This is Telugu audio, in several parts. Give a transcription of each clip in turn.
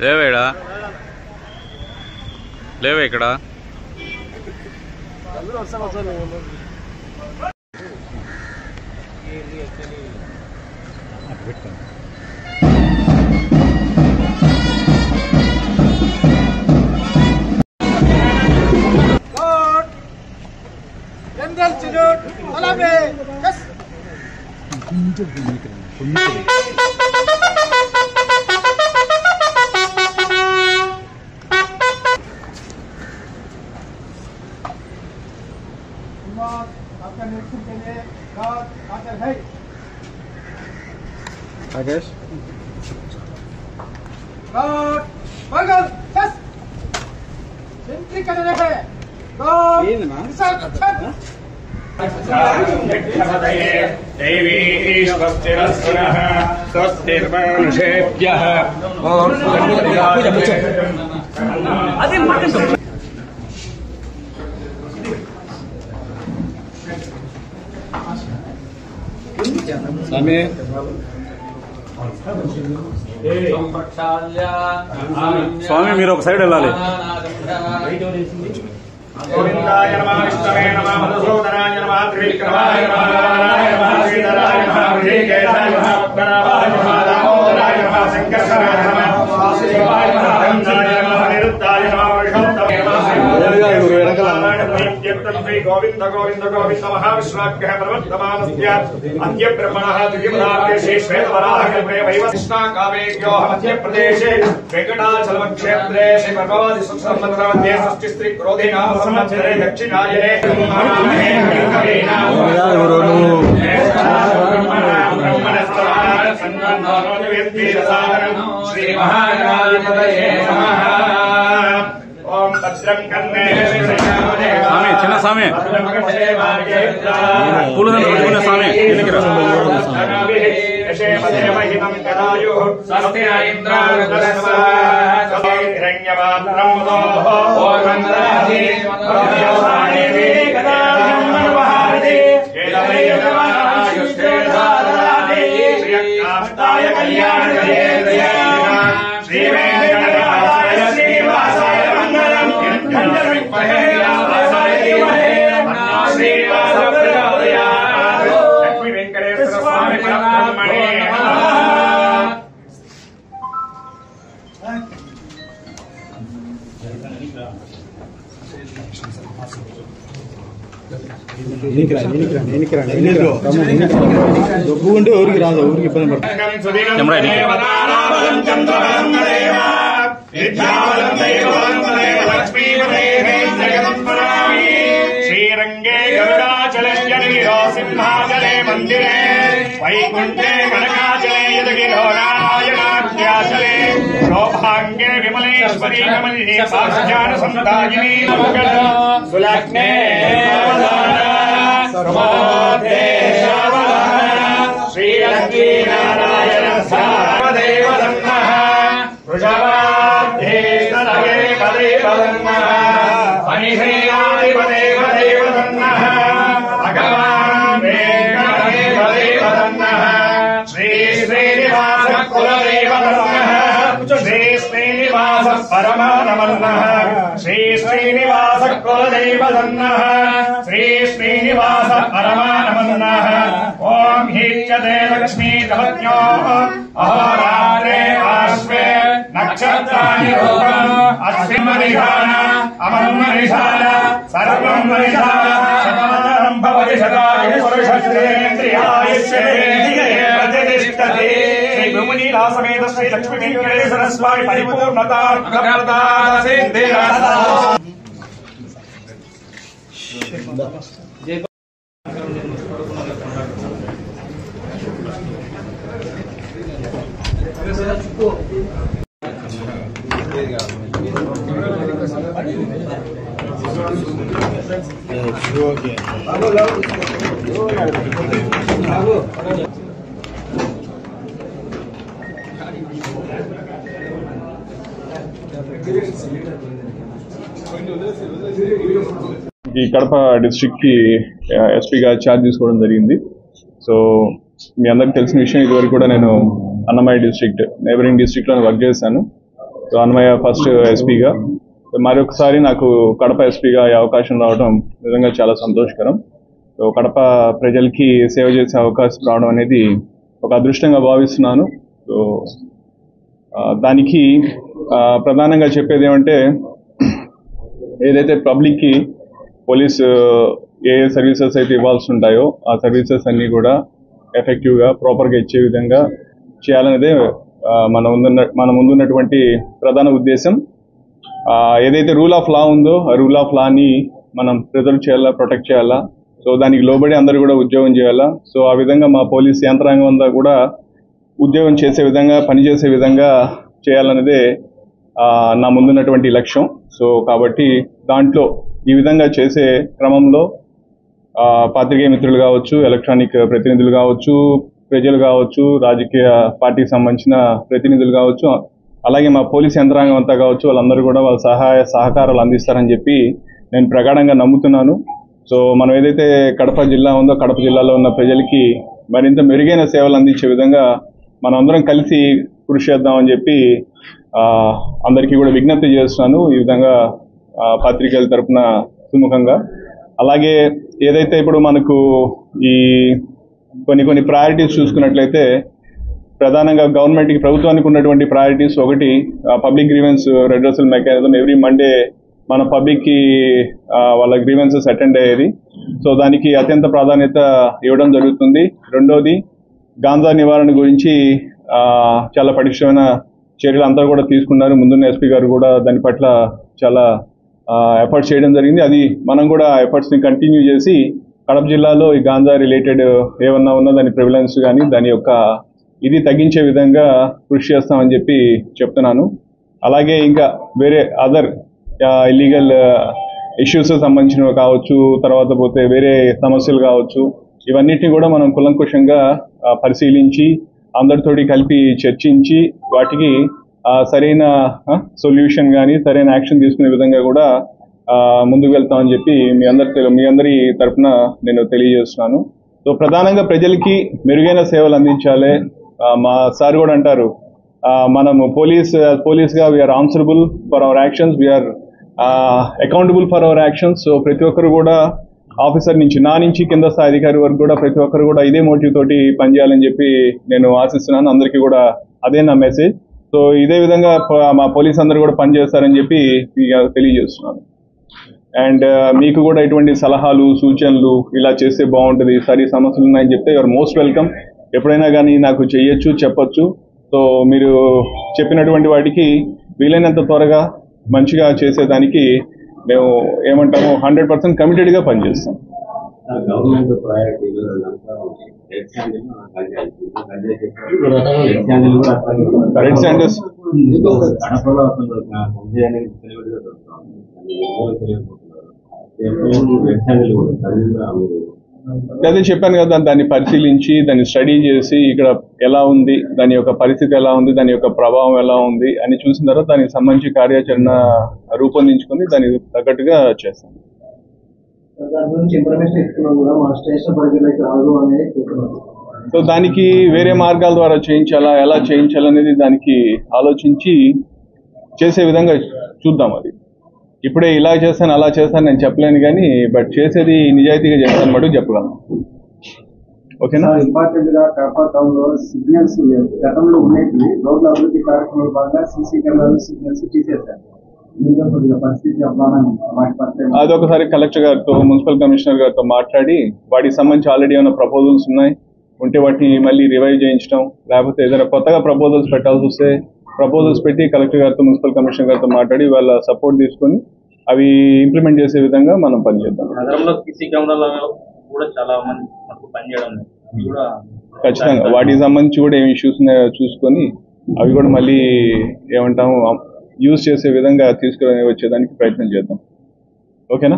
లేవేడా లేవే ఇక్కడ राकेश एंट्री कर रहे हैं देवी स्वस्तिरस्तुनः स्वस्तिर्मनुषेभ्यः स्वामी స్వామి మీరు ఒక సైడ్ వెళ్ళాలి గోవిందాయ నమః విష్ణవే నమః మధుసూదనాయ నమః త్రివిక్రమాయ నమః నారాయణాయ నమః శ్రీధరాయ నమః ఋషికేశాయ నమః పద్మనాభాయ నమః దామోదరాయ నమః శంకర్షణాయ నమః వాసుదేవాయ నమః రంగాయ నమః నిరుద్ధాయ నమః వృషభాయ నమః गोविंद गोविंद गोविंद महाविष्णाख्यः प्रवर्तमानस्य अद्य ब्रह्मणः दिव्यपदार्थे श्वेतवराहकल्पे वैवस्नाकावेभ्यो मध्यप्रदेशे वेङ्कटाचलमक्षेत्रे श्रीभगवद्संवत्सरमध्ये षष्ठिस्त्री क्रोधे नाम संवत्सरे दक्षिणायने श्री महागणाधिपतये नमः। ओम भद्रं कर्णे స్వామి చిన్న స్వామి పూలదండ పట్టుకునే స్వామి ఎన్నికరా ఉంటే ఊరికి రాదు ఊరికి ఇబ్బంది పడుతుంది श्रीरंगे गरुडाचले सिंहाचले मंदिरे वैकुंठे कनकाचले यदगिरो नारायणाख्याचले सौभाग्ये विमलेश्वरी कमलिनी साक्षात् संदायिनी मंगल सुलग्ने श्रीलक्ष्मी नारायण देव धन्नः वृषभाध्ये सरगे पदेव धन्नः अनिश्रेयाधिपदेव देव धन्नः भगवान् वेङ्कटदेव देव धन्नः श्री श्रीनिवास कुलदेव धन्नः श्री श्रीनिवास परमानमन्नः श्री श्रीनिवास कुलदेव धन्नः श्री श्रीनिवास परमानमन्नः ओम हीच्यते लक्ष्मी कवत्यो अहोरात्रे आश्वे नक्षत्राणि रूपम् अस्मिन्मनिधान अमन्मनिधान सर्वं मनिधान शतमानं भवति शताय पुरुषश्रेन्द्रियायुष्येन्द्रिये प्रतिष्ठति श्री भूमिनीला समेत श्री लक्ष्मी वेंकटेश्वर स्वामी परिपूर्णता प्रप्रदान सिद्धिरस्तु। ఈ కడప డిస్ట్రిక్ట్ కి ఎస్పీగా ఛార్జ్ తీసుకోవడం జరిగింది. సో మీ అందరికి తెలిసిన విషయం, ఇదివరకు కూడా నేను అన్నమయ్య డిస్ట్రిక్ట్ నైబరింగ్ డిస్ట్రిక్ట్ లో వర్క్ చేశాను. సో అన్నమయ్య ఫస్ట్ ఎస్పీగా, మరొకసారి నాకు కడప ఎస్పీగా ఈ అవకాశం రావడం నిజంగా చాలా సంతోషకరం. సో కడప ప్రజలకి సేవ చేసే అవకాశం రావడం అనేది ఒక అదృష్టంగా భావిస్తున్నాను. సో దానికి ప్రధానంగా చెప్పేది ఏమంటే, ఏదైతే పబ్లిక్కి పోలీస్ ఏ సర్వీసెస్ అయితే ఇవ్వాల్సి ఉంటాయో ఆ సర్వీసెస్ అన్నీ కూడా ఎఫెక్టివ్గా ప్రాపర్గా ఇచ్చే విధంగా చేయాలనేదే మన ముందున్నటువంటి ప్రధాన ఉద్దేశం. ఏదైతే రూల్ ఆఫ్ లా ఉందో ఆ రూల్ ఆఫ్ లాని మనం ప్రిజర్వ్ చేయాలా, ప్రొటెక్ట్ చేయాలా. సో దానికి లోబడి అందరూ కూడా ఉద్యోగం చేయాలా. సో ఆ విధంగా మా పోలీస్ యంత్రాంగం అంతా కూడా ఉద్యోగం చేసే విధంగా, పనిచేసే విధంగా చేయాలనేదే నా ముందున్నటువంటి లక్ష్యం. సో కాబట్టి దాంట్లో ఈ విధంగా చేసే క్రమంలో పాత్రికేయ మిత్రులు కావచ్చు, ఎలక్ట్రానిక్ ప్రతినిధులు కావచ్చు, ప్రజలు కావచ్చు, రాజకీయ పార్టీకి సంబంధించిన ప్రతినిధులు కావచ్చు, అలాగే మా పోలీస్ యంత్రాంగం అంతా కావచ్చు, వాళ్ళందరూ కూడా వాళ్ళ సహాయ సహకారాలు అందిస్తారని చెప్పి నేను ప్రగాఢంగా నమ్ముతున్నాను. సో మనం ఏదైతే కడప జిల్లా ఉందో, కడప జిల్లాలో ఉన్న ప్రజలకి మరింత మెరుగైన సేవలు అందించే విధంగా మనం అందరం కలిసి కృషి చేద్దామని చెప్పి అందరికీ కూడా విజ్ఞప్తి చేస్తున్నాను ఈ విధంగా పత్రికల తరపున సుముఖంగా. అలాగే ఏదైతే ఇప్పుడు మనకు ఈ కొన్ని ప్రయారిటీస్ చూసుకున్నట్లయితే, ప్రధానంగా గవర్నమెంట్కి, ప్రభుత్వానికి ఉన్నటువంటి ప్రయారిటీస్, ఒకటి public grievance redressal mechanism. Every Monday మన పబ్లిక్కి వాళ్ళ గ్రీవెన్సెస్ అటెండ్ అయ్యేది. సో దానికి అత్యంత ప్రాధాన్యత ఇవ్వడం జరుగుతుంది. రెండోది, గాంజా నివారణ గురించి చాలా పటిష్టమైన చర్యలు అందరూ కూడా తీసుకున్నారు. ముందున్న ఎస్పీ గారు కూడా దాని పట్ల చాలా ఎఫర్ట్స్ చేయడం జరిగింది. అది మనం కూడా ఎఫర్ట్స్ని కంటిన్యూ చేసి కడప జిల్లాలో ఈ గాంజా రిలేటెడ్ ఏమన్నా ఉన్నా దాని ప్రివిలెన్స్ కానీ దాని యొక్క ఇది తగ్గించే విధంగా కృషి చేస్తామని చెప్పి చెప్తున్నాను. అలాగే ఇంకా వేరే అదర్ ఇల్లీగల్ ఇష్యూస్ సంబంధించినవి కావచ్చు, తర్వాత పోతే వేరే సమస్యలు కావచ్చు, ఇవన్నిటిని కూడా మనం కులంకుషంగా పరిశీలించి అందరితోటి కలిపి చర్చించి వాటికి సరైన సొల్యూషన్ కానీ సరైన యాక్షన్ తీసుకునే విధంగా కూడా ముందుకు వెళ్తామని చెప్పి మీ అందరి తరఫున నేను తెలియజేస్తున్నాను. సో ప్రధానంగా ప్రజలకి మెరుగైన సేవలు అందించాలి. మా సార్ కూడా అంటారు, మనము పోలీస్గా we are answerable for our actions, we are accountable for our actions. So ప్రతి ఒక్కరు కూడా ఆఫీసర్ నుంచి నా నుంచి కింద స్థాయి అధికారి వరకు కూడా ప్రతి ఒక్కరు కూడా ఇదే మోటివ్ తోటి పనిచేయాలని చెప్పి నేను ఆశిస్తున్నాను. అందరికీ కూడా అదే నా మెసేజ్. సో ఇదే విధంగా మా పోలీస్ అందరూ కూడా పనిచేస్తారని చెప్పి తెలియజేస్తున్నాను. అండ్ మీకు కూడా ఇటువంటి సలహాలు, సూచనలు ఇలా చేస్తే బాగుంటుంది, సరి సమస్యలు ఉన్నాయని చెప్తే యువర్ మోస్ట్ వెల్కమ్. ఎప్పుడైనా కానీ నాకు చెయ్యొచ్చు, చెప్పొచ్చు. సో మీరు చెప్పినటువంటి వాటికి వీలైనంత త్వరగా మంచిగా చేసేదానికి మేము ఏమంటాము 100% కమిటెడ్గా పనిచేస్తాం. రెడ్ శాండల్స్ అదే చెప్పాను కదా, దాన్ని పరిశీలించి దాన్ని స్టడీ చేసి ఇక్కడ ఎలా ఉంది, దాని యొక్క పరిస్థితి ఎలా ఉంది, దాని యొక్క ప్రభావం ఎలా ఉంది అని చూసిన తర్వాత దానికి సంబంధించి కార్యాచరణ రూపొందించుకొని దానికి తగ్గట్టుగా చేస్తాను. సో దానికి వేరే మార్గాల ద్వారా చేయించాలా, ఎలా చేయించాలనేది దానికి ఆలోచించి చేసే విధంగా చూద్దాం. అది ఇప్పుడే ఇలా చేస్తాను అలా చేస్తాను నేను చెప్పలేను, కానీ బట్ చేసేది నిజాయితీగా చేస్తాను మటుకు చెప్పగలను. ఓకేనా? ఇంపార్టెంట్ గా కడప టౌన్ లో సిగ్నల్స్ గతంలో ఉండేవి, రోడ్ల అభివృద్ధి కార్యక్రమంలో భాగంగా సీసీ కెమెరాలు సిగ్నల్స్ తీసేశారు. అదొకసారి కలెక్టర్ గారితో, మున్సిపల్ కమిషనర్ గారితో మాట్లాడి వాటికి సంబంధించి ఆల్రెడీ ఏమైనా ప్రపోజల్స్ ఉన్నాయి ఉంటే వాటిని మళ్ళీ రివైవ్ చేయించడం, లేకపోతే ఏదైనా కొత్తగా ప్రపోజల్స్ పెట్టాల్సి వస్తే ప్రపోజల్స్ పెట్టి కలెక్టర్ గారితో, మున్సిపల్ కమిషనర్ గారితో మాట్లాడి వాళ్ళ సపోర్ట్ తీసుకొని అవి ఇంప్లిమెంట్ చేసే విధంగా మనం పనిచేద్దాం. ఖచ్చితంగా వాటికి సంబంధించి కూడా ఏమి ఇష్యూస్ ఉన్నాయో చూసుకొని అవి కూడా మళ్ళీ ఏమంటాము యూజ్ చేసే విధంగా తీసుకుని వచ్చేదానికి ప్రయత్నం చేద్దాం. ఓకేనా?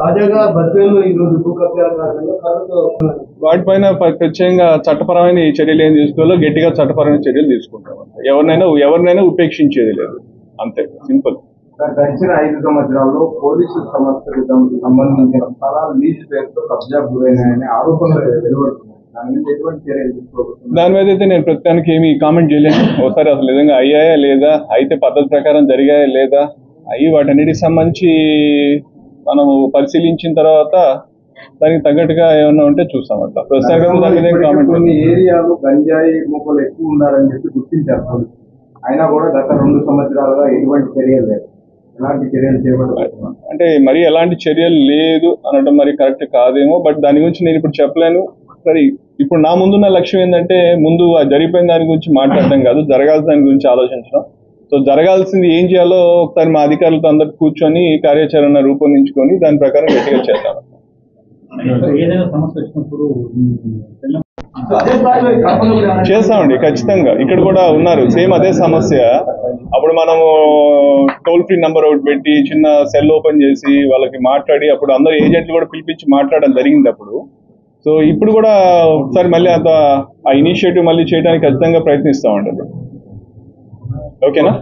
తాజాగా బద్వేలు ఈ రోజు భూ కబ్జాల కారణంగా కర్రతో వాటిపైన ప్రత్యేకంగా చట్టపరమైన చర్యలు ఏం తీసుకోవాలో గట్టిగా చట్టపరమైన చర్యలు తీసుకుంటాం. ఎవరినైనా ఉపేక్షించేది లేదు, అంతే సింపుల్. గడిచిన 5 సంవత్సరాల్లో పోలీసు సంస్థలకు సంబంధించిన స్థలాలు లీజు పేరుతో కబ్జా గురైనాయని ఆరోపణలు వెలువడుతున్నాయి. దాని మీద ఎటువంటి చర్యలు తీసుకోబోతున్నారు? దాని మీద అయితే నేను ప్రస్తుతానికి ఏమి కామెంట్ చేయలేను. ఒకసారి అసలు నిజంగా అయ్యాయా లేదా, అయితే పద్ధతి ప్రకారం జరిగాయా లేదా, అయ్యి వాటన్నిటికి సంబంధించి మనము పరిశీలించిన తర్వాత దానికి తగ్గట్టుగా ఏమన్నా ఉంటే చూస్తాం. అట్లా ప్రస్తుతానికి దాని మీద కామెంట్. కొన్ని ఏరియాలు గంజాయి మూకలు ఎక్కువ ఉండాలని చెప్పి గుర్తించారు పోలీసులు. అయినా కూడా గత 2 సంవత్సరాలుగా ఎటువంటి చర్యలు లేదు. ఎలాంటి చర్యలు చేపడుతున్నారు అంటే మరి ఎలాంటి చర్యలు లేదు అనడం మరి కరెక్ట్ కాదేమో, బట్ దాని గురించి నేను ఇప్పుడు చెప్పలేను. సరే, ఇప్పుడు నా ముందున్న లక్ష్యం ఏంటంటే ముందు జరిగిపోయిన దాని గురించి మాట్లాడడం కాదు, జరగాల్సిన దాని గురించి ఆలోచించడం. సో జరగాల్సింది ఏం చేయాలో ఒకసారి మా అధికారులతో అందరు కూర్చొని కార్యాచరణ రూపొందించుకొని దాని ప్రకారం గట్టిగా చేద్దాం. చేస్తామండి, ఖచ్చితంగా. ఇక్కడ కూడా ఉన్నారు సేమ్ అదే సమస్య. అప్పుడు మనము టోల్ ఫ్రీ నంబర్ ఒకటి పెట్టి చిన్న సెల్ ఓపెన్ చేసి వాళ్ళకి మాట్లాడి అప్పుడు అందరు ఏజెంట్లు కూడా పిలిపించి మాట్లాడడం జరిగింది అప్పుడు. సో ఇప్పుడు కూడా ఒకసారి మళ్ళీ ఆ ఇనిషియేటివ్ మళ్ళీ చేయడానికి ఖచ్చితంగా ప్రయత్నిస్తామండి. ఓకేనా?